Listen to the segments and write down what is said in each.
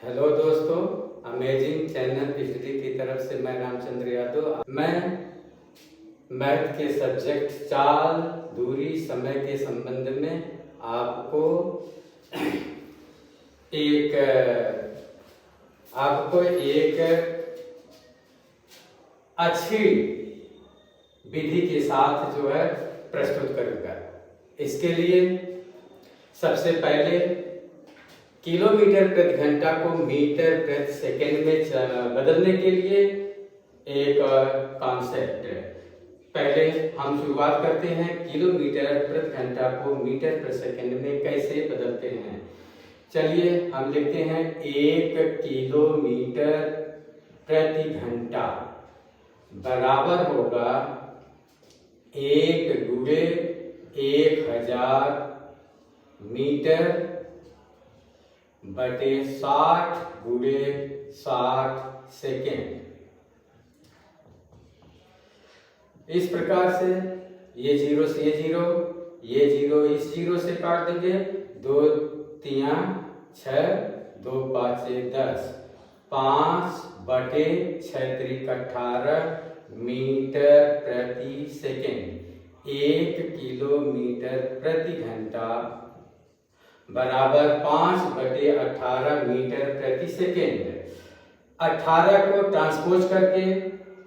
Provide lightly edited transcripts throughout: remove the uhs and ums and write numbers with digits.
Hello दोस्तों, amazing channel पिछड़ी की तरफ से मैं रामचंद्र यादव। मैं मैथ के सब्जेक्ट चाल, दूरी, समय के संबंध में आपको एक अच्छी विधि के साथ जो है प्रस्तुत करूंगा। इसके लिए सबसे पहले किलोमीटर प्रति घंटा को मीटर प्रति सेकंड में बदलने के लिए एक कॉन्सेप्ट है। पहले हम शुरुआत करते हैं किलोमीटर प्रति घंटा को मीटर प्रति सेकंड में कैसे बदलते हैं। चलिए हम लिखते हैं 1 किलोमीटर प्रति घंटा बराबर होगा 1 गुणे 1000 मीटर बटे 60 गुणे 60 सेकेंड। इस प्रकार से ये जीरो से ये जीरो इस जीरो से काट देंगे। 2 3 6 2 5 10 5 बटे 6 3 18 मीटर प्रति सेकेंड। 1 किलोमीटर प्रति घंटा बराबर 5 बटे 18 मीटर प्रति सेकेंड। 18 को ट्रांसपोज करके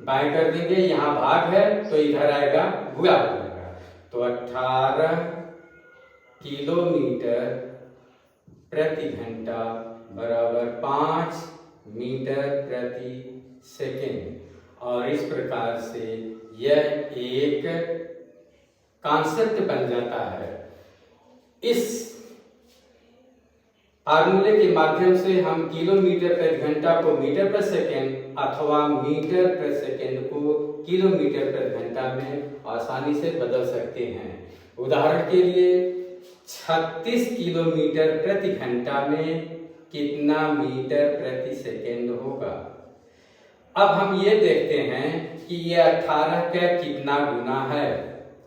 बाएं कर देंगे, यहाँ भाग है तो इधर आएगा गुणा हो जाएगा। तो 18 किलोमीटर प्रति घंटा बराबर 5 मीटर प्रति सेकेंड। और इस प्रकार से यह एक कॉन्सेप्ट बन जाता है। इस फार्मूले के माध्यम से हम किलोमीटर प्रति घंटा को मीटर प्रति सेकेंड अथवा मीटर प्रति सेकेंड को किलोमीटर प्रति घंटा में आसानी से बदल सकते हैं। उदाहरण के लिए 36 किलोमीटर प्रति घंटा में कितना मीटर प्रति सेकेंड होगा। अब हम ये देखते हैं कि ये 18 का कितना गुना है।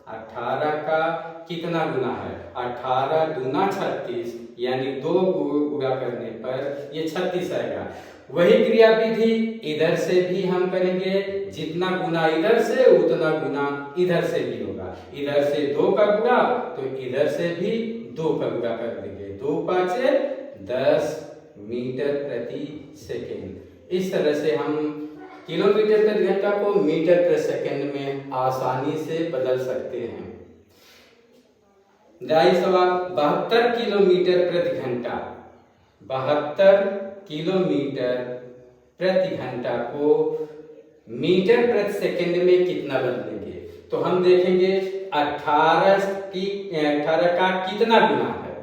18 का कितना गुना है? 18 दूना 36 यानी 2 गुणा करने पर ये 36 आएगा। वही क्रिया विधि इधर से भी हम करेंगे। जितना गुना इधर से उतना गुना इधर से भी होगा। इधर से 2 का गुणा तो इधर से भी 2 का गुणा कर देंगे। 2 5 10 मीटर प्रति सेकेंड। इस तरह से हम किलोमीटर प्रति घंटा को मीटर प्रति सेकेंड में आसानी से बदल सकते हैं। जाहिर सवाल 72 किलोमीटर प्रति घंटा 72 किलोमीटर प्रति घंटा को मीटर प्रति सेकेंड में कितना बदलेंगे। तो हम देखेंगे 18 का कितना गुना है।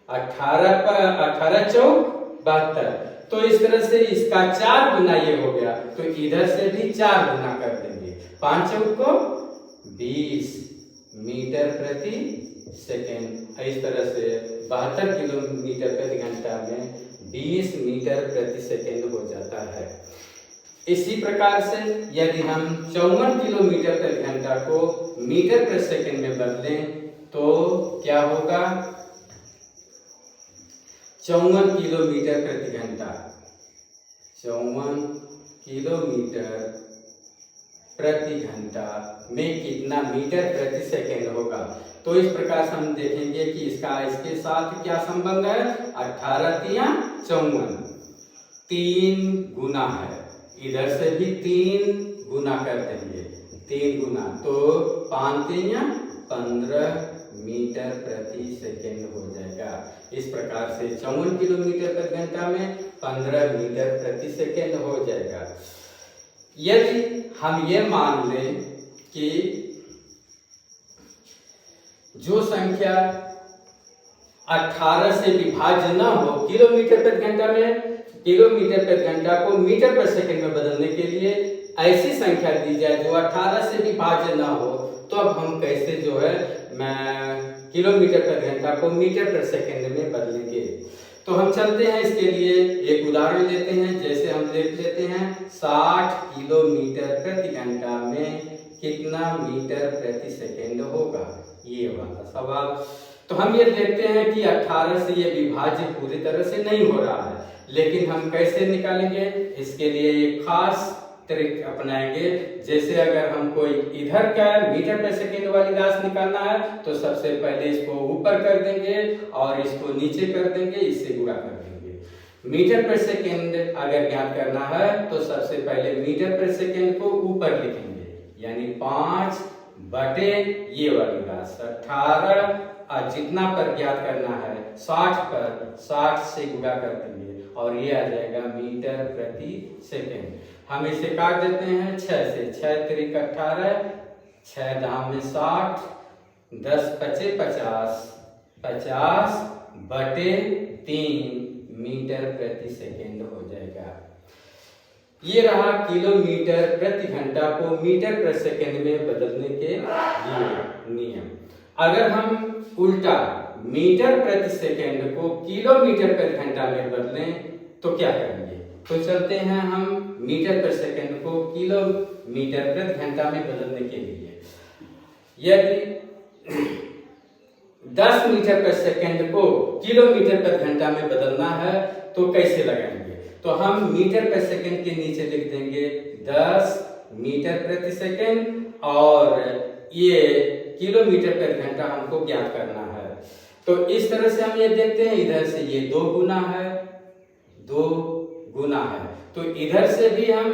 18 पर 18 चौक 72, तो इस तरह से इसका 4 गुना ये हो गया। तो इधर से भी 4 गुना कर देंगे। 5 चौक को 20 मीटर प्रति सेकेंड। इस तरह से 72 किलोमीटर प्रति घंटा में 20 मीटर प्रति सेकेंड हो जाता है। इसी प्रकार से यदि हम 54 किलोमीटर प्रति घंटा को मीटर प्रति सेकेंड में बदलें तो क्या होगा? 54 किलोमीटर प्रति घंटा 54 किलोमीटर प्रति घंटा में कितना मीटर प्रति सेकेंड होगा। तो इस प्रकार से हम देखेंगे कि इसके साथ क्या संबंध है। 18 3 54 3 गुना है। इधर से भी 3 गुना कर देंगे। 3 गुना तो 5 3 15 मीटर प्रति सेकेंड हो जाएगा। इस प्रकार से 54 किलोमीटर प्रति घंटा में 15 मीटर प्रति सेकेंड हो जाएगा। यदि हम ये मान लें कि जो संख्या 18 से विभाज्य न हो किलोमीटर प्रति घंटा में, किलोमीटर प्रति घंटा को मीटर प्रति सेकंड में बदलने के लिए ऐसी संख्या दी जाए जो 18 से विभाज्य न हो, तो अब हम कैसे जो है किलोमीटर प्रति घंटा को मीटर प्रति सेकंड में बदलेंगे। तो हम चलते हैं, इसके लिए एक उदाहरण लेते हैं। जैसे हम देख लेते हैं 60 किलोमीटर प्रति घंटा में कितना मीटर प्रति सेकंड होगा, ये वाला सवाल। तो हम ये देखते हैं कि 18 से ये विभाज्य पूरी तरह से नहीं हो रहा है। लेकिन हम कैसे निकालेंगे, इसके लिए एक खास ट्रिक अपनाएंगे। जैसे अगर हमको इधर का मीटर पर सेकेंड वाली राशि निकालना है तो सबसे पहले इसको ऊपर कर देंगे और इसको नीचे कर देंगे, इससे गुणा कर देंगे। मीटर पर सेकेंड अगर ज्ञात करना है तो सबसे पहले मीटर पर सेकेंड को ऊपर लिखेंगे, यानी 5 बटे ये वाली राशि 18, और जितना पर ज्ञात करना है 60 पर 60 से गुणा कर देंगे और ये आ जाएगा मीटर प्रति सेकेंड। हम इसे काट देते हैं 6 से, 6 त्रिक 18, 6 दाम में 60, 10 पचे 50, 50 बटे 3 मीटर प्रति सेकेंड हो जाएगा। ये रहा किलोमीटर प्रति घंटा को मीटर प्रति सेकेंड में बदलने के लिए नियम। अगर हम उल्टा मीटर प्रति सेकेंड को किलोमीटर प्रति घंटा में बदलें तो क्या करेंगे, तो चलते हैं हम मीटर प्रति सेकेंड को किलोमीटर प्रति घंटा में बदलने के लिए। यदि 10 मीटर प्रति सेकेंड को किलोमीटर प्रति घंटा में बदलना है तो कैसे लगाएंगे, तो हम मीटर प्रति सेकेंड के नीचे लिख देंगे 10 मीटर प्रति सेकेंड और ये किलोमीटर प्रति घंटा हमको ज्ञात करना है। तो इस तरह से हम ये देखते हैं, इधर से ये 2 गुना है, 2 गुना है, तो इधर से भी हम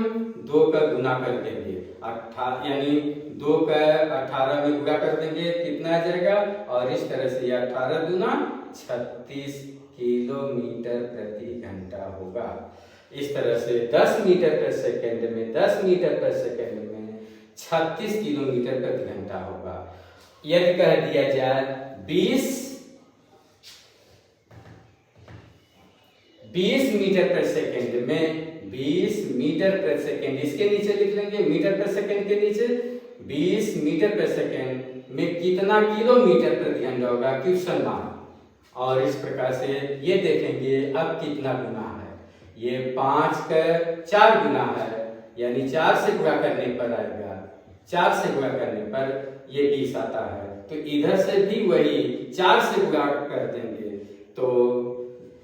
2 का गुना कर देंगे, 18 यानी 2 का 18 में गुणा कर देंगे, कितना आ जाएगा, और इस तरह से ये 18 गुना 36 किलोमीटर प्रति घंटा होगा। इस तरह से 10 मीटर प्रति सेकेंड में 10 मीटर प्रति सेकेंड में 36 किलोमीटर प्रति घंटा होगा। यदि कह दिया जाए 20 मीटर प्रति सेकेंड में 20 मीटर प्रति सेकेंड, इसके नीचे लिख लेंगे मीटर प्रति सेकेंड के नीचे 20 मीटर प्रति सेकेंड में कितना किलोमीटर प्रति घंटा होगा, क्वेश्चन मार्क। और इस प्रकार से ये देखेंगे अब कितना गुना है, ये 5 का 4 गुना है, यानी 4 से गुणा करने पर आएगा, 4 से गुणा करने पर ये 20 आता है, तो इधर से भी वही 4 से गुणा कर देंगे तो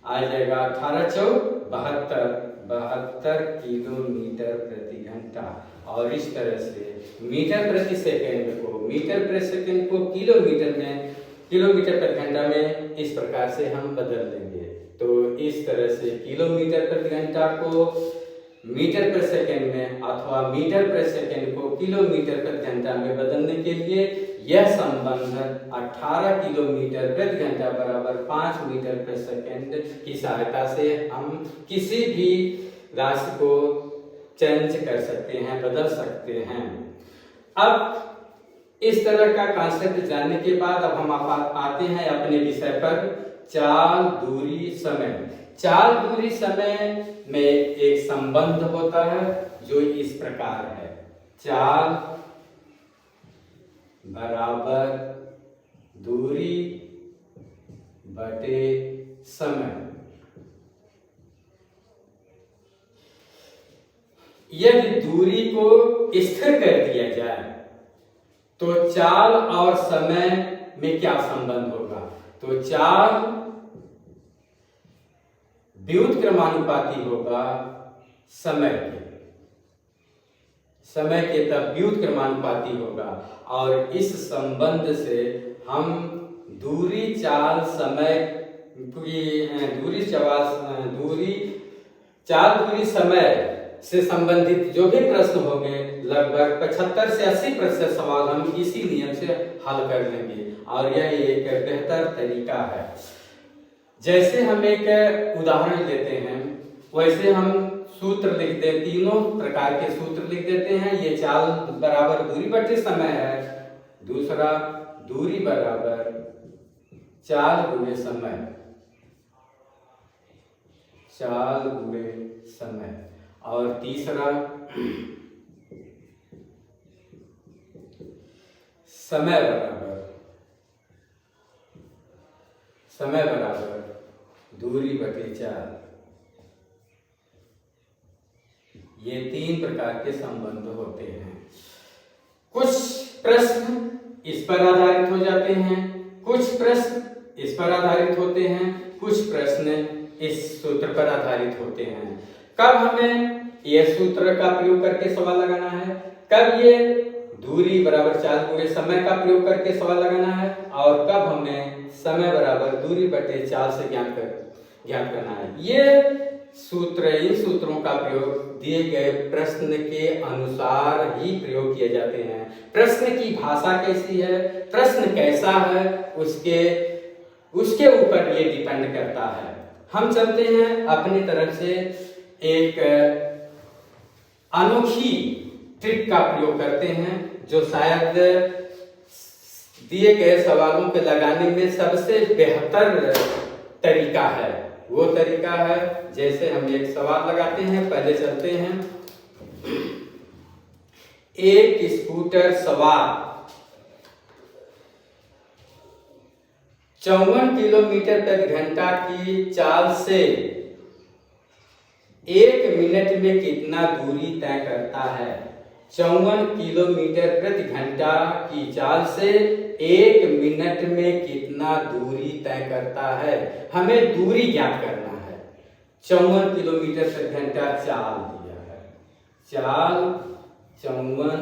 आ जाएगा 18 चौक 72 किलोमीटर प्रति घंटा। और इस तरह से मीटर प्रति सेकेंड को मीटर प्रति सेकेंड को किलोमीटर में किलोमीटर प्रति घंटा में इस प्रकार से हम बदल देंगे। तो इस तरह से किलोमीटर प्रति घंटा को मीटर प्रति सेकेंड में अथवा मीटर प्रति सेकेंड को किलोमीटर प्रति घंटा में बदलने के लिए यह संबंध 18 किलोमीटर प्रति घंटा बराबर 5 मीटर प्रति सेकेंड की सहायता से हम किसी भी राशि को चेंज कर सकते हैं, बदल सकते हैं। अब इस तरह का कॉन्सेप्ट जानने के बाद अब हम आते हैं अपने विषय पर, चाल, दूरी, समय। चाल, दूरी, समय में एक संबंध होता है जो इस प्रकार है, चाल बराबर दूरी बटे समय। यदि दूरी को स्थिर कर दिया जाए तो चाल और समय में क्या संबंध होगा, तो चाल व्युत्क्रमानुपाती क्रमानुपाती होगा समय के तब व्युत्क्रमानुपाती क्रमानुपाती होगा। और इस संबंध से हम दूरी, चाल, समय दूरी समय से संबंधित जो भी प्रश्न होंगे लगभग 75 से 80% सवाल हम इसी नियम से हल कर लेंगे और यह एक बेहतर तरीका है। जैसे हम एक उदाहरण लेते हैं वैसे हम सूत्र लिख दे, तीनों प्रकार के सूत्र लिख देते हैं। ये चाल बराबर दूरी बटे समय है, दूसरा दूरी बराबर चाल गुणे समय, चाल गुणे समय, और तीसरा समय बराबर दूरी बटे चाल। ये 3 प्रकार के संबंध होते हैं। कुछ प्रश्न इस पर आधारित हो जाते हैं, कुछ प्रश्न इस पर आधारित होते हैं, कुछ प्रश्न इस सूत्र पर आधारित होते हैं। कब हमें यह सूत्र का प्रयोग करके सवाल लगाना है, कब ये दूरी बराबर चाल गुणे समय का प्रयोग करके सवाल लगाना है, और कब हमें समय बराबर दूरी बटे चाल से ज्ञात करना है। ये सूत्र, इन सूत्रों का प्रयोग दिए गए प्रश्न के अनुसार ही प्रयोग किए जाते हैं। प्रश्न की भाषा कैसी है, प्रश्न कैसा है, उसके ऊपर ये डिपेंड करता है। हम चलते हैं अपनी तरफ से एक अनोखी ट्रिक का प्रयोग करते हैं, जो शायद दिए गए सवालों के लगाने में सबसे बेहतर तरीका है। वो तरीका है, जैसे हम एक सवाल लगाते हैं, पहले चलते हैं। एक स्कूटर सवार 54 किलोमीटर प्रति घंटा की चाल से 1 मिनट में कितना दूरी तय करता है। 54 किलोमीटर प्रति घंटा की चाल से 1 मिनट में कितना दूरी तय करता है। हमें दूरी ज्ञात करना है। 54 किलोमीटर प्रति घंटा चाल दिया है, चाल 54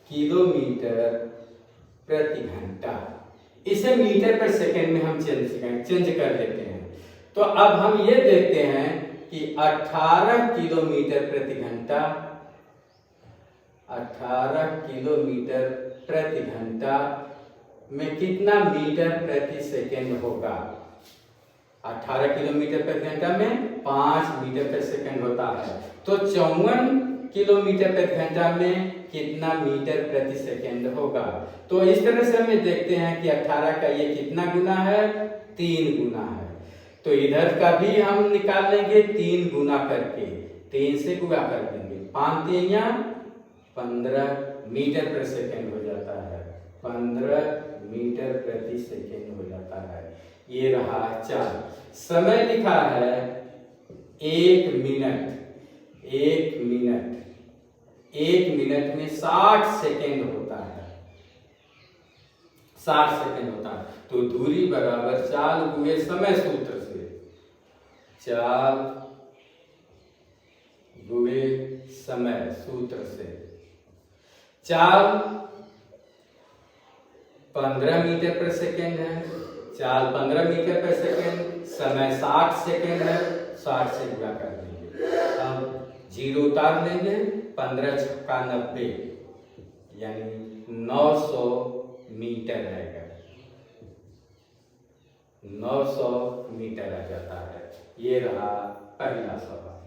किलोमीटर प्रति घंटा, इसे मीटर पर सेकंड में हम चेंज कर लेते हैं। तो अब हम ये देखते हैं कि 18 किलोमीटर प्रति घंटा, 18 किलोमीटर प्रति घंटा में कितना मीटर प्रति सेकंड होगा। 18 किलोमीटर प्रति घंटा में 5 मीटर प्रति सेकंड होता है। तो 54 किलोमीटर प्रति घंटा में कितना मीटर प्रति सेकंड होगा। तो इस तरह से हमें देखते हैं कि 18 का ये कितना गुना है, 3 गुना है। तो इधर का भी हम निकाल लेंगे 3 गुना करके, 3 से गुणा कर देंगे, 5 3 या 15 मीटर प्रति सेकंड हो जाता है, 15 मीटर प्रति सेकंड हो जाता है। ये रहा चाल। समय लिखा है 1 मिनट, 1 मिनट, 1 मिनट में 60 सेकंड होता है, 60 सेकंड होता है। तो दूरी बराबर चाल गुणे समय सूत्र से, चाल गुणे समय सूत्र से, चाल 15 मीटर पर सेकंड है, चाल 15 मीटर पर सेकंड, समय 60 सेकंड है, 60 से गुणा कर देंगे। अब 0 उतार लेंगे, 15 छक्का 90, यानी 900 मीटर आएगा, 900 मीटर आ जाता है। ये रहा पहला सवाल।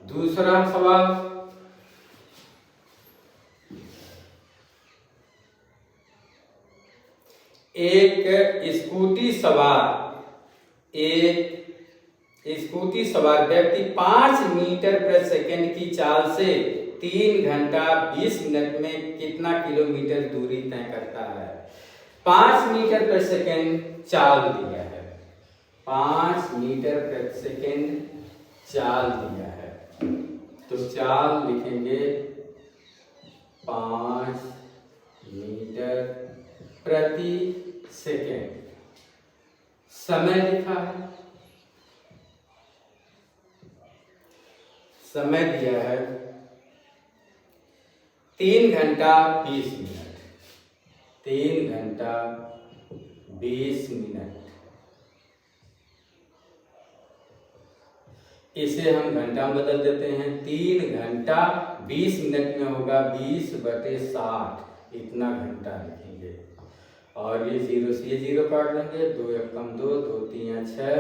दूसरा सवाल, एक स्कूटी सवार व्यक्ति 5 मीटर प्रति सेकंड की चाल से 3 घंटा 20 मिनट में कितना किलोमीटर दूरी तय करता है। 5 मीटर प्रति सेकंड चाल दिया है, 5 मीटर प्रति सेकंड चाल दिया है। तो चाल लिखेंगे 5 मीटर प्रति सेकंड। समय लिखा है, समय दिया है 3 घंटा 20 मिनट, 3 घंटा 20 मिनट। इसे हम घंटा में बदल देते हैं। 3 घंटा 20 मिनट में होगा 20/60, इतना घंटा लिखेंगे। और ये 0 से ये 0 काट देंगे, 2 1 कम 2, 2 3 6,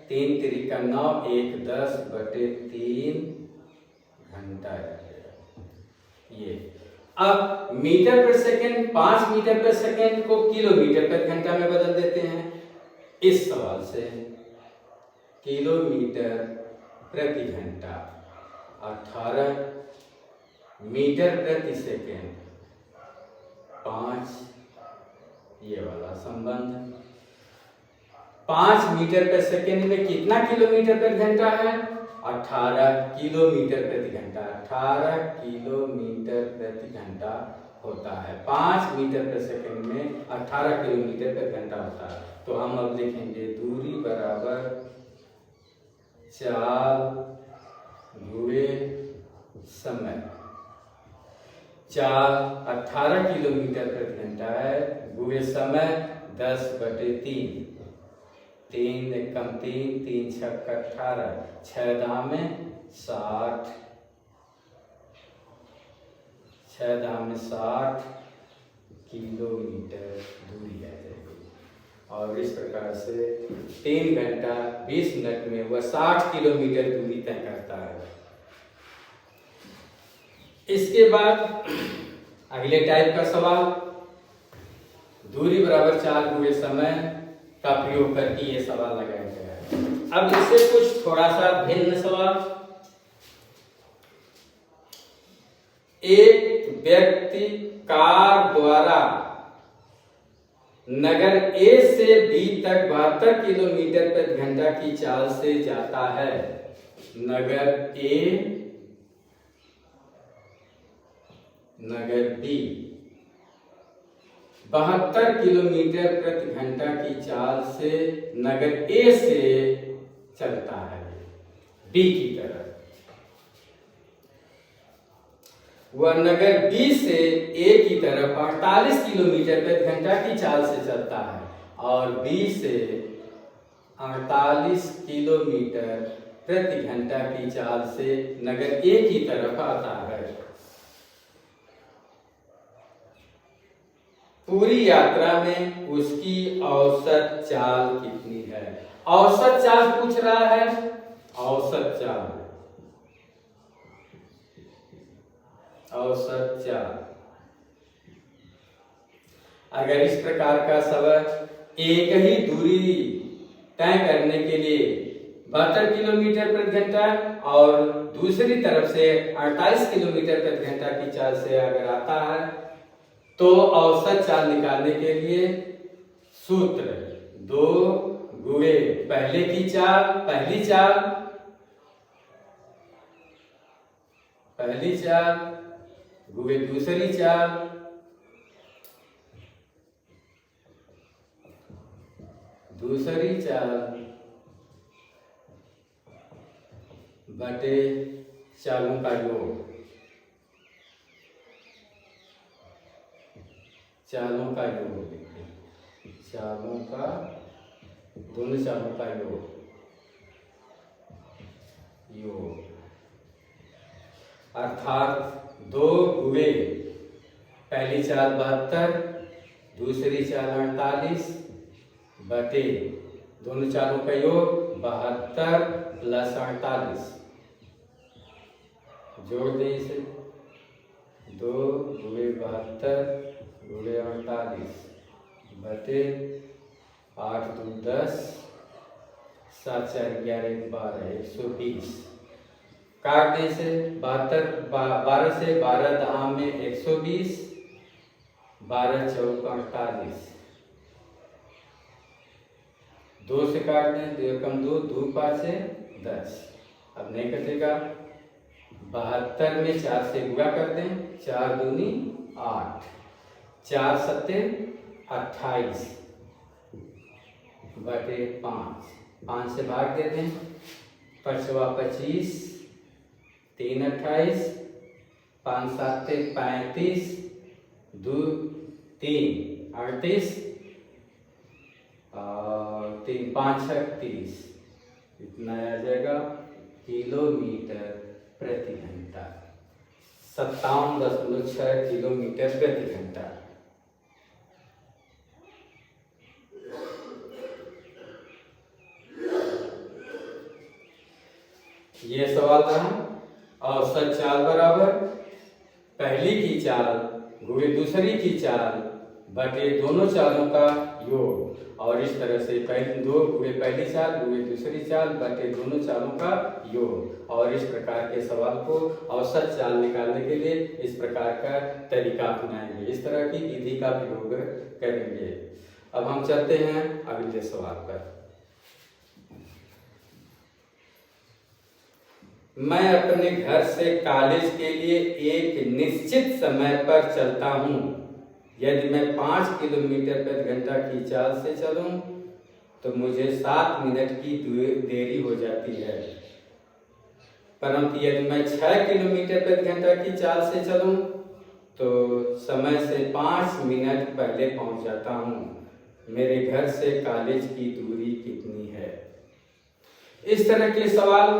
3 3 9, 1 10/3 घंटा ये। अब मीटर पर सेकंड, 5 मीटर पर सेकंड को किलोमीटर पर घंटा में बदल देते हैं। इस सवाल से किलोमीटर प्रति घंटा 18 मीटर प्रति सेकंड 5, ये वाला संबंध। 5 मीटर पर सेकंड में कितना किलोमीटर प्रति घंटा है, 18 किलोमीटर प्रति घंटा, 18 किलोमीटर प्रति घंटा होता है। 5 मीटर प्रति सेकंड में 18 किलोमीटर प्रति घंटा होता है। तो हम अब लिखेंगे दूरी बराबर चाल गुणे समय। चाल 18 किलोमीटर प्रति घंटा है, गुणे समय 10/3। 3 एकम 3, 3 छक्का 18, 6 दामे 60, 6 दामे 60 किलोमीटर दूरी आ जाएगी। और इस प्रकार से 3 घंटा 20 मिनट में वह 60 किलोमीटर दूरी तय करता है। इसके बाद अगले टाइप का सवाल, दूरी बराबर चाल गुणे समय का प्रयोग करके ये सवाल लगाया गया है। अब इससे कुछ थोड़ा सा भिन्न सवाल, एक व्यक्ति कार द्वारा नगर ए से बी तक 72 किलोमीटर प्रति घंटा की चाल से जाता है। नगर ए, नगर बी 72 किलोमीटर प्रति घंटा की चाल से नगर ए से चलता है बी की तरफ। वह नगर बी से ए की तरफ 48 किलोमीटर प्रति घंटा की चाल से चलता है और बी से 48 किलोमीटर प्रति घंटा की चाल से नगर ए की तरफ आता है। पूरी यात्रा में उसकी औसत चाल कितनी है? औसत चाल पूछ रहा है। औसत चाल, औसत चाल। अगर इस प्रकार का सवाल एक ही दूरी तय करने के लिए 72 किलोमीटर प्रति घंटा और दूसरी तरफ से 48 किलोमीटर प्रति घंटा की चाल से अगर आता है तो औसत चाल निकालने के लिए सूत्र 2 गुणे पहले की चाल, पहली चाल, पहली चाल गुणे दूसरी चाल, दूसरी चाल बटे चालों का योग, चालों का योग, चालों का, दोनों चालों का योग, योग अर्थात 2 गुणे पहली चाल 72, दूसरी चाल 48 बटे दोनों चालों का योग 72 प्लस 48। जोड़ दें इसे, 2 गुणे 72 गुणे 48 बटे 8 2 10, 7 4 11 12, 120। काट दें से 12 से 12 दाम में 120, 12 चौक 48, 2 से काट दें, 2 कम 2, 2 5 से 10। अब नहीं कटेगा, 72 में 4 से गुणा कर दें, 4 दूनी 8, 4 सत्ते 28 बटे 5, 5 से भाग दे दें, 5 25, 3 28, 5 7 35, 2 3 38 और 3 5 30, इतना आ जाएगा किलोमीटर प्रति घंटा, 57.6 किलोमीटर प्रति घंटा। ये सवाल था। औसत चाल बराबर पहली की चाल गुणे दूसरी की चाल बटे दोनों चालों का योग। और इस तरह से पहले 2 गुणे पहली चाल गुणे दूसरी चाल बटे दोनों चालों का योग। और इस प्रकार के सवाल को औसत चाल निकालने के लिए इस प्रकार का तरीका अपनाएंगे, इस तरह की विधि का प्रयोग करेंगे। अब हम चलते हैं अगले सवाल पर। मैं अपने घर से कॉलेज के लिए एक निश्चित समय पर चलता हूँ। यदि मैं 5 किलोमीटर प्रति घंटा की चाल से चलूँ तो मुझे 7 मिनट की देरी हो जाती है, परंतु यदि मैं 6 किलोमीटर प्रति घंटा की चाल से चलूँ तो समय से 5 मिनट पहले पहुँच जाता हूँ। मेरे घर से कॉलेज की दूरी कितनी है? इस तरह के सवाल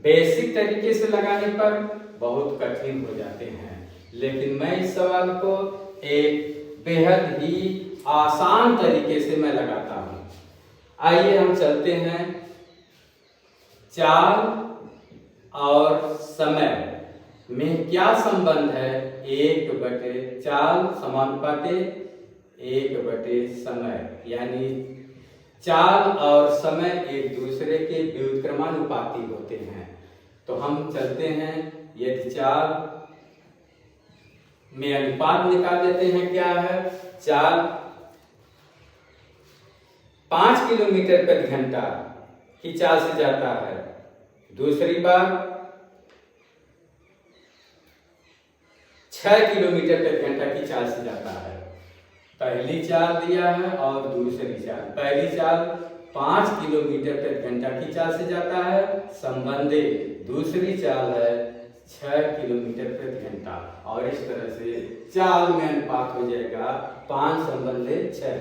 बेसिक तरीके से लगाने पर बहुत कठिन हो जाते हैं, लेकिन मैं इस सवाल को एक बेहद ही आसान तरीके से मैं लगाता हूँ। आइए हम चलते हैं चाल और समय में क्या संबंध है। 1/4 चाल समानुपाती 1/समय, यानी चाल और समय एक दूसरे के व्युत्क्रमानुपाती होते हैं। तो हम चलते हैं, यदि चाल में अनुपात निकाल लेते हैं, क्या है? चाल 5 किलोमीटर प्रति घंटा की चाल से जाता है, दूसरी बार 6 किलोमीटर प्रति घंटा की चाल से जाता है। पहली चाल दिया है और दूसरी चाल। पहली चाल 5 किलोमीटर प्रति घंटा की चाल से जाता है, संबंधित दूसरी चाल है 6 किलोमीटर प्रति घंटा, और इस तरह से चाल में अनुपात हो जाएगा 5 संबंधित 6।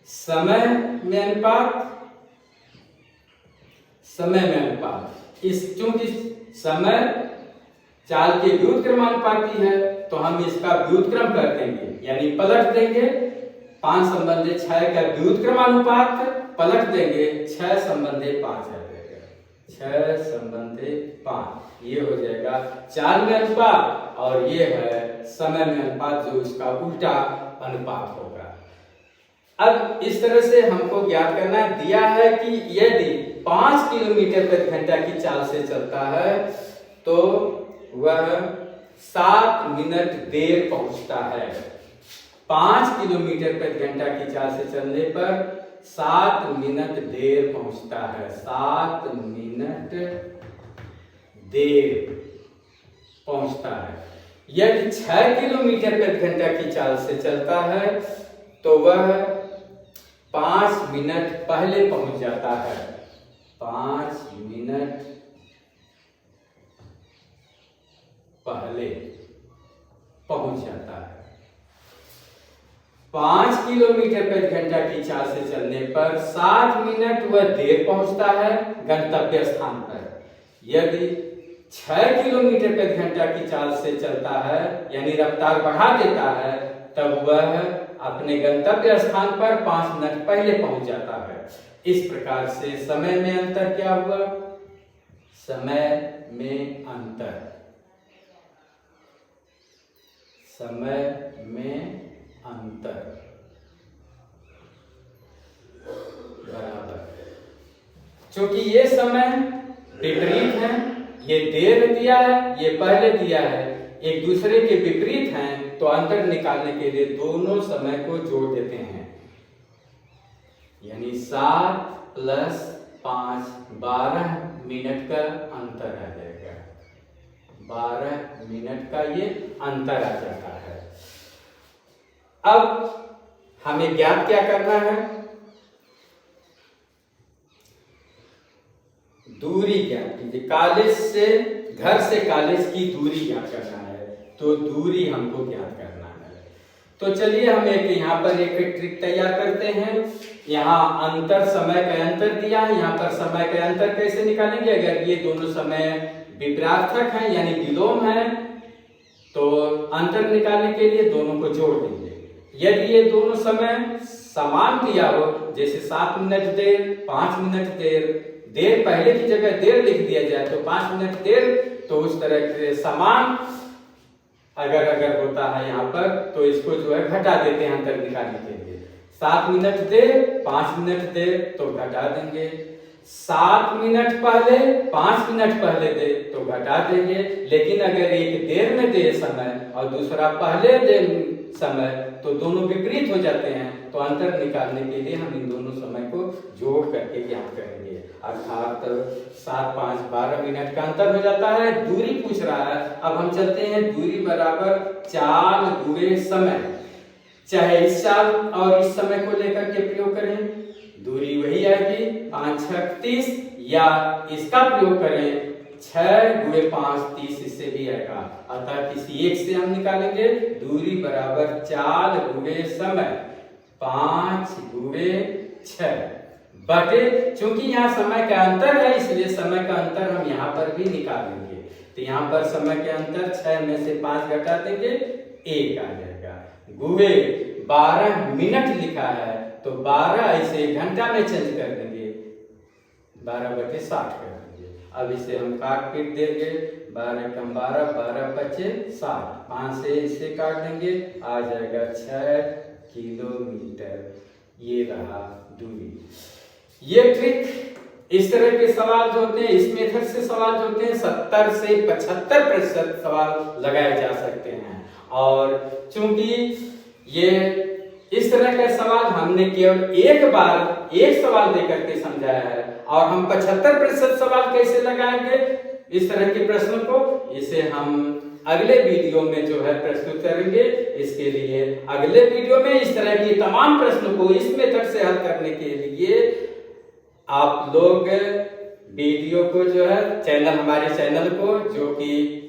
समय में अनुपात इस चूंकि समय चाल के व्युत्क्रमानुपाती है तो हम इसका व्युत्क्रम कर देंगे, यानी पलट देंगे। 5 संबंधित 6 का व्युत्क्रमानुपात पलट देंगे, 6 संबंधित 5 आ जाएगा, 6 संबंधित 5। ये हो जाएगा चाल में अनुपात, और ये है समय में अनुपात, जो इसका उल्टा अनुपात होगा। अब इस तरह से हमको ज्ञात करना दिया है कि यदि 5 किलोमीटर प्रति घंटा की चाल से चलता है तो वह 7 मिनट देर पहुंचता है। 5 किलोमीटर प्रति घंटा की चाल से चलने पर 7 मिनट देर पहुंचता है, 7 मिनट देर पहुंचता है। यदि 6 किलोमीटर प्रति घंटा की चाल से चलता है तो वह 5 मिनट पहले पहुंच जाता है, 5 मिनट पहले पहुंच जाता है। 5 किलोमीटर प्रति घंटा की चाल से चलने पर 7 मिनट वह देर पहुंचता है गंतव्य स्थान पर। यदि 6 किलोमीटर प्रति घंटा की चाल से चलता है, यानी रफ्तार बढ़ा देता है, तब वह अपने गंतव्य स्थान पर 5 मिनट पहले पहुंच जाता है। इस प्रकार से समय में अंतर क्या हुआ? समय में अंतर, समय में अंतर बराबर, क्योंकि ये समय विपरीत है, ये देर दिया है, ये पहले दिया है, एक दूसरे के विपरीत हैं, तो अंतर निकालने के लिए दोनों समय को जोड़ देते हैं, यानी 7 + 5 12 मिनट का अंतर आ जाएगा, 12 मिनट का ये अंतर आ जाता है। अब हमें ज्ञात क्या करना है? दूरी ज्ञात कीजिए। कॉलेज से, घर से कॉलेज की दूरी ज्ञात करना है, तो दूरी हमको ज्ञात करना है। तो चलिए हम यहाँ पर एक ट्रिक तैयार करते हैं। यहाँ अंतर, समय का अंतर दिया है, यहाँ पर समय का अंतर कैसे निकालेंगे? अगर ये दोनों समय विपरीतार्थक हैं यानी विलोम है, तो अंतर निकालने के लिए दोनों को जोड़ देंगे। यदि ये दोनों समय समान दिया हो, जैसे 7 मिनट देर, 5 मिनट देर, देर पहले की जगह देर लिख दिया जाए तो 5 मिनट देर, तो उस तरह से समान अगर होता है यहाँ पर, तो इसको जो है घटा देते हैं अंतर निकालने के लिए। 7 मिनट देर, 5 मिनट देर, तो घटा देंगे। 7 मिनट पहले, 5 मिनट पहले दे, तो घटा देंगे। लेकिन अगर एक देर में दे समय और दूसरा पहले दे समय, तो दोनों विपरीत हो जाते हैं, तो अंतर निकालने के लिए हम इन दोनों समय को जोड़ करके ज्ञात करेंगे। अर्थात 7 5 12 मिनट का अंतर हो जाता है। दूरी पूछ रहा है, अब हम चलते हैं दूरी बराबर चाल गुणे समय। चाहे इस चाल और इस समय को लेकर के प्रयोग करें, दूरी वही आएगी 5 6 30, या इसका प्रयोग करें 6 गुणे 5 30, इससे भी आएगा। अतः किसी एक से हम निकालेंगे दूरी बराबर चाल गुणे समय 5 गुणे 6 बटे, चूंकि यहाँ समय का अंतर है इसलिए समय का अंतर हम यहाँ पर भी निकालेंगे। तो यहाँ पर समय के अंतर 6 में से 5 घटा देंगे 1 आ जाएगा। गुणे 12 मिनट लिखा है तो 12 ऐसे घंटा में चेंज कर देंगे, 12/60 कर देंगे। अब इसे हम काट पीट देंगे, 12 कम 12 12 बचे 60, 5 से इसे काट देंगे, आ जाएगा 6 किलोमीटर। ये रहा दूरी। ये ट्रिक इस तरह के सवाल जो होते हैं, इस मेथड से सवाल जो होते हैं 70 से 75% सवाल लगाए जा सकते हैं। और चूंकि ये इस तरह का सवाल हमने केवल एक बार एक सवाल देकर के समझाया है, और हम 75% सवाल कैसे लगाएंगे इस तरह के प्रश्नों को, इसे हम अगले वीडियो में जो है प्रस्तुत करेंगे। इसके लिए अगले वीडियो में इस तरह की तमाम प्रश्नों को इस मेथड से हल करने के लिए आप लोग वीडियो को जो है चैनल, हमारे चैनल को जो कि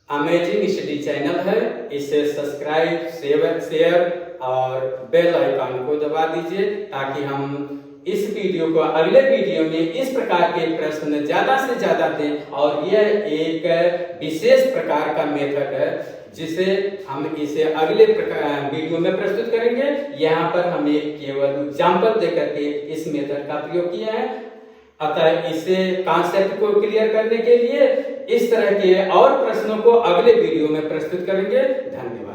अमेजिंग स्टडी चैनल है, इसे सब्सक्राइब शेयर और बेल आइकन को दबा दीजिए, ताकि हम इस वीडियो को अगले वीडियो में इस प्रकार के प्रश्न ज्यादा से ज्यादा दें। और यह एक विशेष प्रकार का मेथड है जिसे हम इसे अगले वीडियो में प्रस्तुत करेंगे। यहाँ पर हम एक केवल एग्जाम्पल देकर के इस मेथड का प्रयोग किया है। अतः इसे कॉन्सेप्ट को क्लियर करने के लिए इस तरह के और प्रश्नों को अगले वीडियो में प्रस्तुत करेंगे। धन्यवाद।